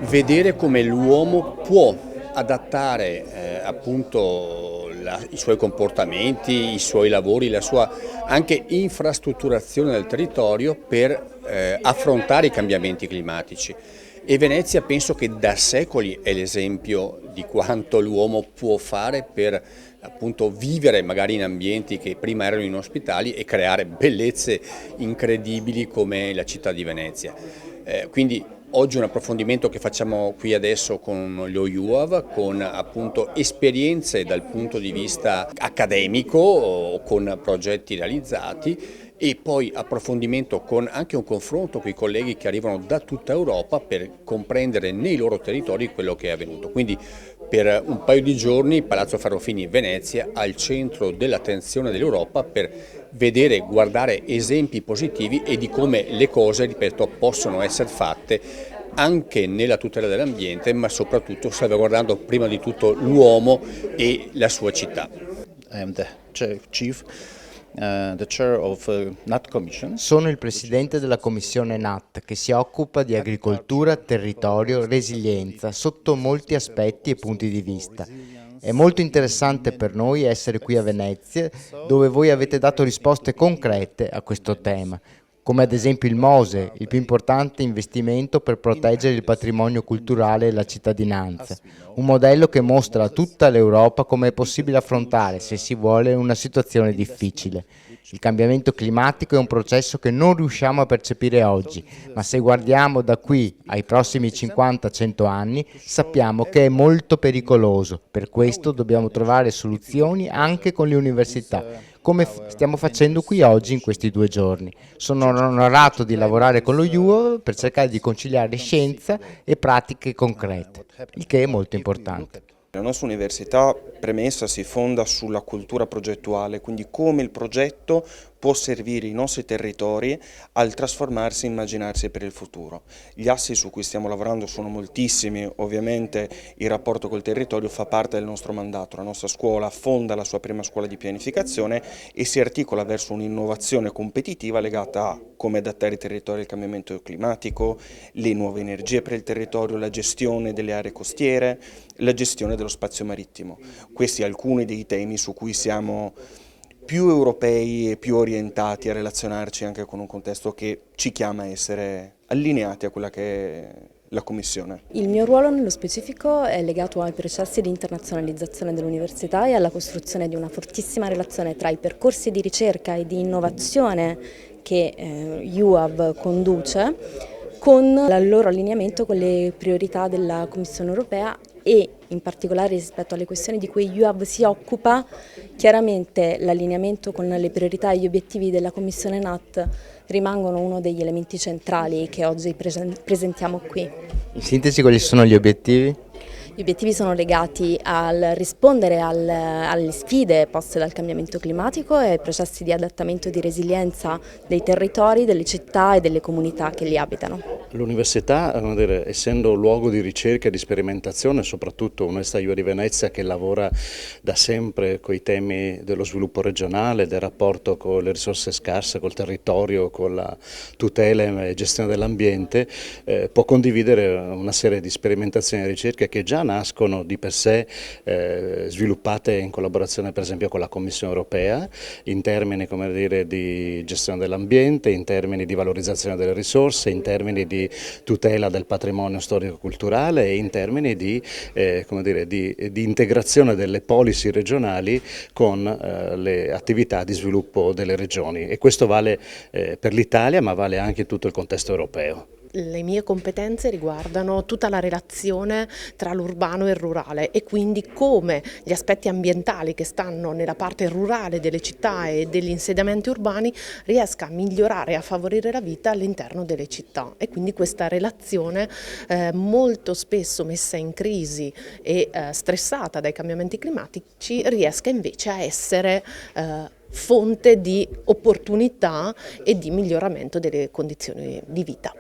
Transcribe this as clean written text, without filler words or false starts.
vedere come l'uomo può adattare appunto i suoi comportamenti, i suoi lavori, la sua anche infrastrutturazione del territorio per affrontare i cambiamenti climatici. E Venezia penso che da secoli è l'esempio di quanto l'uomo può fare per appunto vivere magari in ambienti che prima erano inospitali e creare bellezze incredibili come la città di Venezia. Quindi oggi un approfondimento che facciamo qui adesso con lo UAV, con appunto esperienze dal punto di vista accademico, con progetti realizzati, e poi approfondimento con anche un confronto con i colleghi che arrivano da tutta Europa per comprendere nei loro territori quello che è avvenuto. Quindi per un paio di giorni Palazzo Farofini Venezia al centro dell'attenzione dell'Europa per vedere, guardare esempi positivi e di come le cose, ripeto, possono essere fatte anche nella tutela dell'ambiente, ma soprattutto salvaguardando prima di tutto l'uomo e la sua città. Sono il presidente della commissione NAT che si occupa di agricoltura, territorio, resilienza sotto molti aspetti e punti di vista. È molto interessante per noi essere qui a Venezia, dove voi avete dato risposte concrete a questo tema, come ad esempio il MOSE, il più importante investimento per proteggere il patrimonio culturale e la cittadinanza, un modello che mostra a tutta l'Europa come è possibile affrontare, se si vuole, una situazione difficile. Il cambiamento climatico è un processo che non riusciamo a percepire oggi, ma se guardiamo da qui ai prossimi 50-100 anni, sappiamo che è molto pericoloso. Per questo dobbiamo trovare soluzioni anche con le università, come stiamo facendo qui oggi in questi 2 giorni. Sono onorato di lavorare con lo UAV per cercare di conciliare scienza e pratiche concrete, il che è molto importante. La nostra università, premessa, si fonda sulla cultura progettuale, quindi come il progetto può servire i nostri territori al trasformarsi e immaginarsi per il futuro. Gli assi su cui stiamo lavorando sono moltissimi, ovviamente il rapporto col territorio fa parte del nostro mandato. La nostra scuola fonda la sua prima scuola di pianificazione e si articola verso un'innovazione competitiva legata a come adattare i territori al cambiamento climatico, le nuove energie per il territorio, la gestione delle aree costiere, la gestione dello spazio marittimo. Questi alcuni dei temi su cui siamo più europei e più orientati a relazionarci anche con un contesto che ci chiama a essere allineati a quella che è la Commissione. Il mio ruolo nello specifico è legato ai processi di internazionalizzazione dell'università e alla costruzione di una fortissima relazione tra i percorsi di ricerca e di innovazione che UAV conduce con il loro allineamento con le priorità della Commissione europea e in particolare rispetto alle questioni di cui UAV si occupa, chiaramente l'allineamento con le priorità e gli obiettivi della Commissione NAT rimangono uno degli elementi centrali che oggi presentiamo qui. In sintesi, quali sono gli obiettivi? Gli obiettivi sono legati al rispondere alle sfide poste dal cambiamento climatico e ai processi di adattamento e di resilienza dei territori, delle città e delle comunità che li abitano. L'università, essendo luogo di ricerca e di sperimentazione, soprattutto Università di Venezia che lavora da sempre con i temi dello sviluppo regionale, del rapporto con le risorse scarse, col territorio, con la tutela e gestione dell'ambiente, può condividere una serie di sperimentazioni e ricerche che già nascono di per sé sviluppate in collaborazione per esempio con la Commissione europea in termini di gestione dell'ambiente, in termini di valorizzazione delle risorse, in termini di tutela del patrimonio storico-culturale e in termini di integrazione delle policy regionali con le attività di sviluppo delle regioni, e questo vale per l'Italia ma vale anche in tutto il contesto europeo. Le mie competenze riguardano tutta la relazione tra l'urbano e il rurale e quindi come gli aspetti ambientali che stanno nella parte rurale delle città e degli insediamenti urbani riesca a migliorare e a favorire la vita all'interno delle città, e quindi questa relazione molto spesso messa in crisi e stressata dai cambiamenti climatici riesca invece a essere fonte di opportunità e di miglioramento delle condizioni di vita.